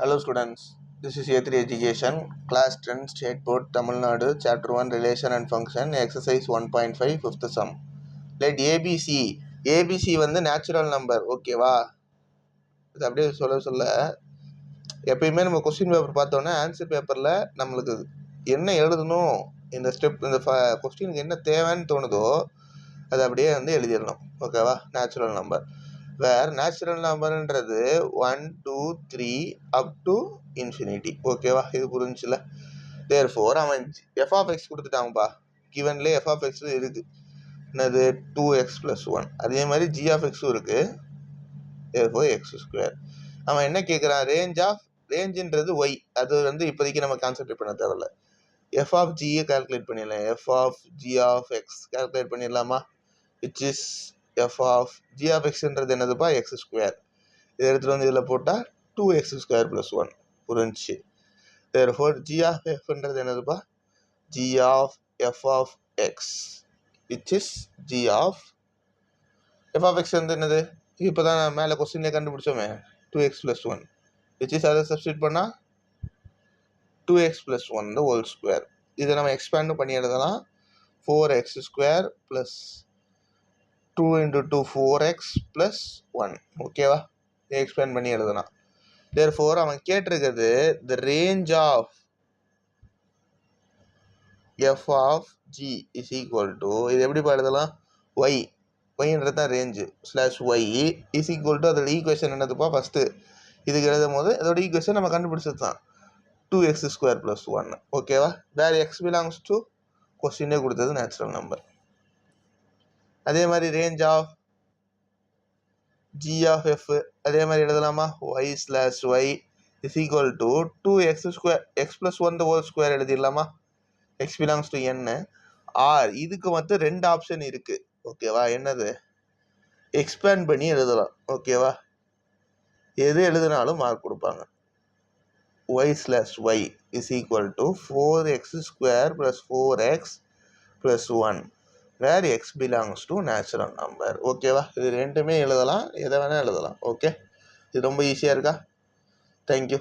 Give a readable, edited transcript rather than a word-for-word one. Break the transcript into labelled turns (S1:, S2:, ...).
S1: Hello students, this is A3 Education, Class 10 State Board, Tamil Nadu, Chapter 1 Relation and Function, Exercise 1.5, 5th sum. Let ABC வந்து natural number, ஓகேவா? இது அப்படியே சொல்ல எப்பயுமே நம்ம question paper பார்த்தோன்னா ஆன்சர் பேப்பரில் நம்மளுக்கு என்ன எழுதணும், இந்த ஸ்டெப், இந்த கொஸ்டினுக்கு என்ன தேவைன்னு தோணுதோ அதை அப்படியே வந்து எழுதிடணும், ஓகேவா? நேச்சுரல் நம்பர் வேர் நேச்சுரல் நம்பர்ன்றது 1 2 3 அப் டு இன்ஃபினிட்டி, ஓகேவா? இது புரிஞ்சுல? தேர்ஃபோர் அவன் எஃப் ஆஃப் எக்ஸ் கொடுத்துட்டாங்கப்பா, கிவன்லேயே எஃப் ஆஃப் எக்ஸ் இருக்குது, என்னது 2x + 1. அதே மாதிரி ஜி ஆஃப் எக்ஸும் இருக்குது, தேர்ஃபோர் x². அவன் என்ன கேட்குறான், ரேஞ்சுன்றது ஒய், அது வந்து இப்போதைக்கு நம்ம கான்சென்ட்ரேட் பண்ண தேவையில்ல. எஃப் ஆஃப் ஜியை கால்குலேட் பண்ணிடலாம், F of G of X calculate பண்ணிடலாமா? Which is F of G of எக்ஸ்ன்றது என்னதுப்பா, x². இதை எடுத்துகிட்டு வந்து இதில் போட்டால் 2x² + 1 புரிஞ்சு. தேர்ஃபோர் ஜி ஆஃப் எஃப்ன்றது என்னதுப்பா, G of F of X which is G of F of X வந்து என்னது, இப்போ தான் மேலே கொஸ்டின்லேயே கண்டுபிடிச்சோமே, 2x + 1 விச் இஸ், அதை சப்ஸ்டியூட் பண்ணால் 2x + 1 the whole square. இதை நம்ம எக்ஸ்பேண்டும் பண்ணி எழுதலாம், 4x² + 2 × 2 4x + 1, ஓகேவா? இதை எக்ஸ்பேண்ட் பண்ணி எழுதலாம். தேர்ஃபோர் அவன் கேட்டிருக்கிறது the range of f of g is equal to, இது எப்படி எழுதலாம், yன்றது தான் range /y is equal to, அதோட ஈக்குவேஷன் என்னதுப்பா, ஃபஸ்ட்டு இதுக்கு எழுதும் போது அதோட ஈக்குவேஷன் நம்ம கண்டுபிடிச்சது தான், 2x² + 1, ஓகேவா? வேர் x belongs to கொஸ்டினே கொடுத்தது நேச்சுரல் நம்பர். அதே மாதிரி range of g of f அதே மாதிரி எழுதலாமா, y/y is equal to 2x² x + 1 the whole square எழுதிடலாமா, x belongs to n. Or இதுக்கு மட்டும் ரெண்டு ஆப்ஷன் இருக்கு, ஓகேவா? என்னது, எக்ஸ்பேண்ட் பண்ணி எழுதலாம், ஓகேவா? எது எழுதினாலும் மார்க் கொடுப்பாங்க. y/y is equal to 4x² + 4x + 1 where x belongs to natural number, ஓகேவா? இது ரெண்டுமே எழுதலாம், எதை வேணால் எழுதலாம், ஓகே? இது ரொம்ப ஈஸியாக இருக்கா? தேங்க்யூ.